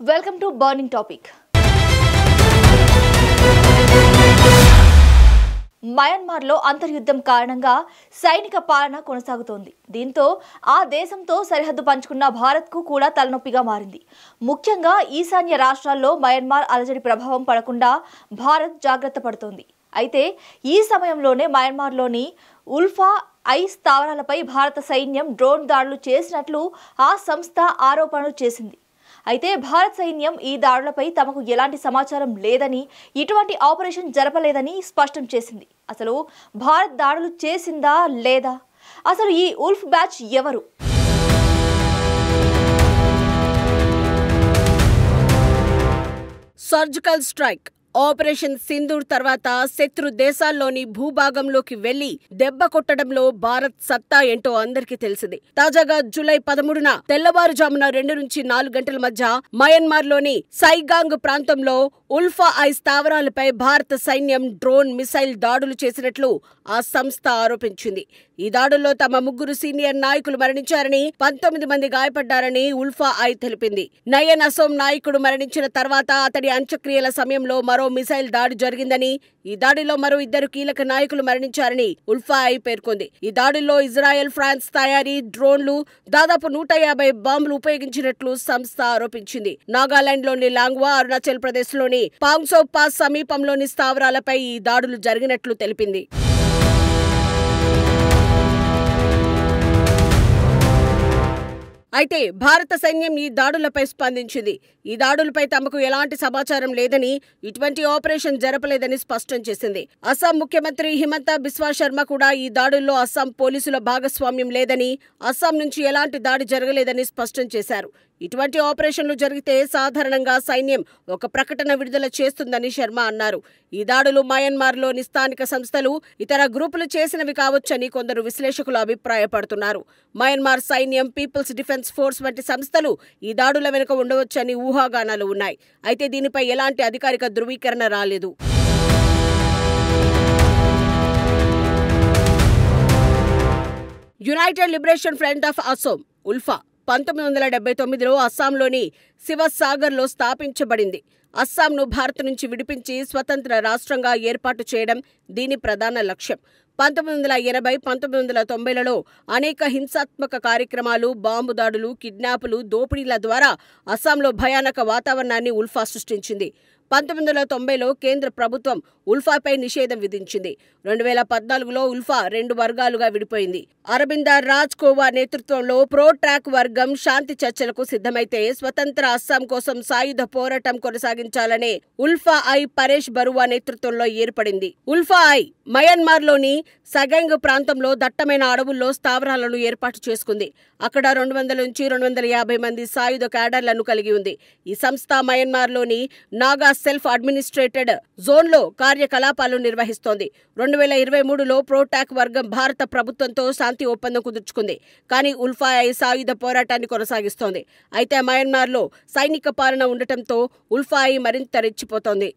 Welcome to Burning Topic. మయన్మార్లో అంతర్యుద్ధం కారణంగా సైనిక పాలన కొనసాగుతోంది. దీంతో ఆ దేశంతో సరిహద్దు పంచుకున్న భారత్కు కూడా తలనొప్పిగా మారింది. ముఖ్యంగా ఈశాన్య రాష్ట్రాల్లో మయన్మార్ అలజడి ప్రభావం పడకుండా భారత్ జాగ్రత్త పడుతోంది. అయితే ఈ సమయంలోనే మయన్మార్లోని ఉల్ఫా ఐ స్థావరాలపై భారత సైన్యం డ్రోన్ దాడులు చేసినట్లు ఆ సంస్థ ఆరోపణలు చేసింది. అయితే భారత సైన్యం ఈ దాడులపై తమకు ఎలాంటి సమాచారం లేదని, ఇటువంటి ఆపరేషన్ జరపలేదని స్పష్టం చేసింది. అసలు భారత్ దాడులు చేసిందా లేదా? అసలు ఈ ఉల్ఫ్ బ్యాచ్ ఎవరు? సర్జికల్ స్ట్రైక్ ఆపరేషన్ సింధూర్ తర్వాత శత్రు దేశాల్లోని భూభాగంలోకి వెళ్లి దెబ్బ కొట్టడంలో భారత్ సత్తా ఏంటో అందరికీ తెలిసింది. తాజాగా జూలై 13న తెల్లవారుజామున 2 నుంచి 4 గంటల మధ్య మయన్మార్లోని సైగాంగ్ ప్రాంతంలో ఉల్ఫా ఐ స్థావరాలపై భారత సైన్యం డ్రోన్ మిసైల్ దాడులు చేసినట్లు ఆ సంస్థ ఆరోపించింది. ఈ దాడుల్లో తమ 3 సీనియర్ నాయకులు మరణించారని, 19 మంది గాయపడ్డారని ఉల్ఫా ఐ తెలిపింది. నయన్ అసోం నాయకుడు మరణించిన తర్వాత అతడి అంత్యక్రియల సమయంలో మరో మిసైల్ దాడి జరిగిందని, ఈ దాడిలో మరో 2 కీలక నాయకులు మరణించారని ఉల్ఫా ఐ పేర్కొంది. ఈ దాడుల్లో ఇజ్రాయెల్, ఫ్రాన్స్ తయారీ డ్రోన్లు, దాదాపు 150 బాంబులు ఉపయోగించినట్లు సంస్థ ఆరోపించింది. నాగాలాండ్లోని లాంగ్వా, అరుణాచల్ ప్రదేశ్లోని పాంగ్సో పాస్ సమీపంలోని స్థావరాలపై ఈ దాడులు జరిగినట్లు తెలిపింది. అయితే భారత సైన్యం ఈ దాడులపై స్పందించింది. ఈ దాడులపై తమకు ఎలాంటి సమాచారం లేదని, ఇటువంటి ఆపరేషన్ జరపలేదని స్పష్టం చేసింది. అస్సాం ముఖ్యమంత్రి హిమంత బిస్వా శర్మ కూడా ఈ దాడుల్లో అస్సాం పోలీసుల భాగస్వామ్యం లేదని, అస్సాం నుంచి ఎలాంటి దాడి జరగలేదని స్పష్టం చేశారు. ఇటువంటి ఆపరేషన్లు జరిగితే సాధారణంగా సైన్యం ఒక ప్రకటన విడుదల చేస్తుందని శర్మ అన్నారు. ఈ దాడులు మయన్మార్లోని స్థానిక సంస్థలు, ఇతర గ్రూపులు చేసినవి కావచ్చని కొందరు విశ్లేషకులు అభిప్రాయపడుతున్నారు. మయన్మార్ సైన్యం, పీపుల్స్ డిఫెన్స్ ఫోర్స్ వంటి సంస్థలు ఈ దాడుల వెనుక ఉండవచ్చని ఊహాగానాలు ఉన్నాయి. అయితే దీనిపై ఎలాంటి అధికారిక ధృవీకరణ రాలేదు. United Liberation Front of Asom ULFA 1979లో అస్సాంలోని శివసాగర్లో స్థాపించబడింది. అస్సాంను భారత్ నుంచి విడిపించి స్వతంత్ర రాష్ట్రంగా ఏర్పాటు చేయడం దీని ప్రధాన లక్ష్యం. 1980, 1990లలో అనేక హింసాత్మక కార్యక్రమాలు, బాంబు దాడులు, కిడ్నాపులు, దోపిడీల ద్వారా అస్సాంలో భయానక వాతావరణాన్ని ఉల్ఫా సృష్టించింది. 1990లో కేంద్ర ప్రభుత్వం ఉల్ఫాపై నిషేధం విధించింది. 2014లో ఉల్ఫా 2 వర్గాలుగా విడిపోయింది. అరబిందర్ రాజ్ కోవా నేతృత్వంలో ప్రో ట్రాక్ వర్గం శాంతి చర్చలకు సిద్ధమైతే, స్వతంత్ర అస్సాం కోసం సాయుధ పోరాటం కొనసాగించాలనే ఉల్ఫా ఐ పరేష్ బరువా నేతృత్వంలో ఏర్పడింది. ఉల్ఫా ఐ మయన్మార్లోని సగైంగ్ ప్రాంతంలో దట్టమైన అడవుల్లో స్థావరాలను ఏర్పాటు చేసుకుంది. అక్కడ 200 నుంచి 250 మంది సాయుధ క్యాడర్లను కలిగి ఉంది. ఈ సంస్థ మయన్మార్లోని నాగా సెల్ఫ్ అడ్మినిస్ట్రేటెడ్ జోన్లో కార్యకలాపాలు నిర్వహిస్తోంది. 2023లో ప్రోటాక్ వర్గం భారత ప్రభుత్వంతో శాంతి ఒప్పందం కుదుర్చుకుంది. కానీ ఉల్ఫా ఐ సాయుధ పోరాటాన్ని కొనసాగిస్తోంది. అయితే మయన్మార్లో సైనిక పాలన ఉండటంతో ఉల్ఫా ఐ మరింత రెచ్చిపోతోంది.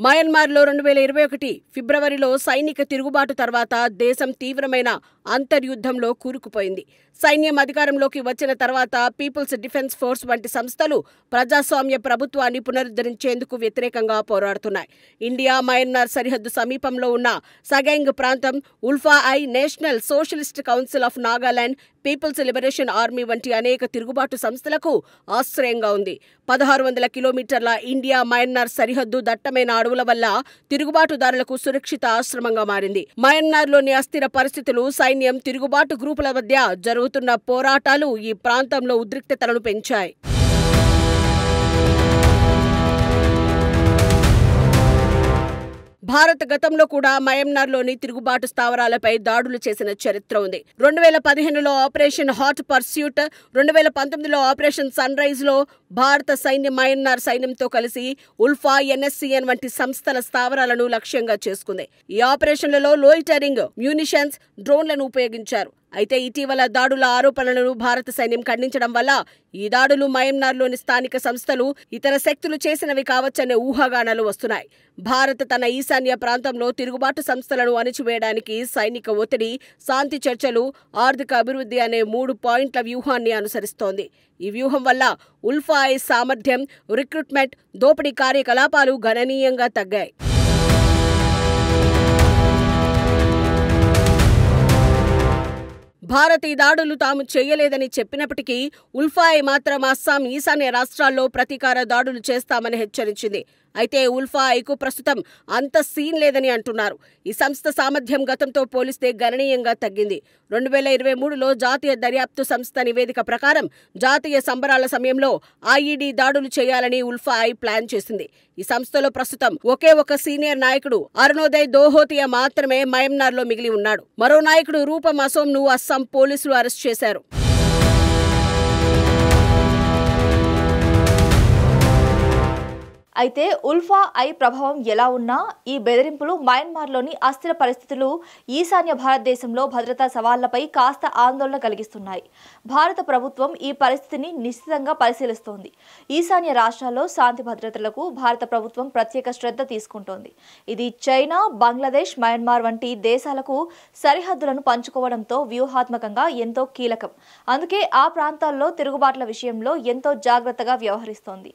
మయన్మార్లో 2021 ఫిబ్రవరిలో సైనిక తిరుగుబాటు తర్వాత దేశం తీవ్రమైన అంతర్యుద్ధంలో కూరుకుపోయింది. సైన్యం అధికారంలోకి వచ్చిన తర్వాత పీపుల్స్ డిఫెన్స్ ఫోర్స్ వంటి సంస్థలు ప్రజాస్వామ్య ప్రభుత్వాన్ని పునరుద్ధరించేందుకు వ్యతిరేకంగా పోరాడుతున్నాయి. ఇండియా మయన్మార్ సరిహద్దు సమీపంలో ఉన్న సగైంగ్ ప్రాంతం ULFA I, national socialist council of Nagaland, people's liberation army వంటి అనేక తిరుగుబాటు సంస్థలకు ఆశ్రయంగా ఉంది. 1600 కిలోమీటర్ల ఇండియా మయన్మార్ సరిహద్దు దట్టమైన అడవుల వల్ల తిరుగుబాటుదారులకు సురక్షిత ఆశ్రమంగా మారింది. మయన్మార్లోని అస్థిర పరిస్థితులు, సైన్యం, తిరుగుబాటు గ్రూపుల మధ్య జరుగుతున్న పోరాటాలు ఈ ప్రాంతంలో ఉద్రిక్తతలను పెంచాయి. భారత్ గతంలో కూడా మయన్మార్లోని తిరుగుబాటు స్థావరాలపై దాడులు చేసిన చరిత్ర ఉంది. 2015లో ఆపరేషన్ హాట్ పర్స్యూట్, 2019లో ఆపరేషన్ సన్ రైజ్ లో భారత సైన్యం మయన్మార్ సైన్యంతో కలిసి ఉల్ఫా, ఎన్ఎస్సిఎన్ వంటి సంస్థల స్థావరాలను లక్ష్యంగా చేసుకుంది. ఈ ఆపరేషన్లలో లోయిటరింగ్ మ్యూనిషన్స్, డ్రోన్లను ఉపయోగించారు. అయితే ఇటీవల దాడుల ఆరోపణలను భారత సైన్యం ఖండించడం వల్ల ఈ దాడులు మయన్మార్లోని స్థానిక సంస్థలు ఇతర శక్తులు చేసినవి కావచ్చనే ఊహాగానాలు వస్తున్నాయి. భారత్ తన ఈశాన్య ప్రాంతంలో తిరుగుబాటు సంస్థలను అణిచివేయడానికి సైనిక ఒత్తిడి, శాంతి చర్చలు, ఆర్థిక అభివృద్ధి అనే 3 పాయింట్ల వ్యూహాన్ని అనుసరిస్తోంది. ఈ వ్యూహం వల్ల ఉల్ఫా-ఐ సామర్థ్యం, రిక్రూట్మెంట్, దోపిడీ కార్యకలాపాలు గణనీయంగా తగ్గాయి. భారత్ ఈ దాడులు తాము చేయలేదని చెప్పినప్పటికీ ఉల్ఫా-ఐ మాత్రం అస్సాం, ఈశాన్య రాష్ట్రాల్లో ప్రతీకార దాడులు చేస్తామని హెచ్చరించింది. అయితే ఉల్ఫా-ఐకు ప్రస్తుతం అంత సీన్ లేదని అంటున్నారు. ఈ సంస్థ సామర్థ్యం గతంతో పోలిస్తే గణనీయంగా తగ్గింది. 2023లో జాతీయ దర్యాప్తు సంస్థ నివేదిక ప్రకారం జాతీయ సంబరాల సమయంలో ఐఈడీ దాడులు చేయాలని ఉల్ఫా-ఐ ప్లాన్ చేసింది. ఈ సంస్థలో ప్రస్తుతం ఒకే ఒక సీనియర్ నాయకుడు అరుణోదయ్ దోహోతియా మాత్రమే మయన్మార్లో మిగిలి ఉన్నాడు. మరో నాయకుడు రూపం అసోంను అస్సాం పోలీసులు అరెస్ట్ చేశారు. అయితే ఉల్ఫా-ఐ ప్రభావం ఎలా ఉన్నా ఈ బెదిరింపులు మయన్మార్లోని అస్థిర పరిస్థితులు ఈశాన్య భారతదేశంలో భద్రతా సవాళ్లపై కాస్త ఆందోళన కలిగిస్తున్నాయి. భారత ప్రభుత్వం ఈ పరిస్థితిని నిశ్చితంగా పరిశీలిస్తోంది. ఈశాన్య రాష్ట్రాల్లో శాంతి భద్రతలకు భారత ప్రభుత్వం ప్రత్యేక శ్రద్ధ తీసుకుంటోంది. ఇది చైనా, బంగ్లాదేశ్, మయన్మార్ వంటి దేశాలకు సరిహద్దులను పంచుకోవడంతో వ్యూహాత్మకంగా ఎంతో కీలకం. అందుకే ఆ ప్రాంతాల్లో తిరుగుబాట్ల విషయంలో ఎంతో జాగ్రత్తగా వ్యవహరిస్తోంది.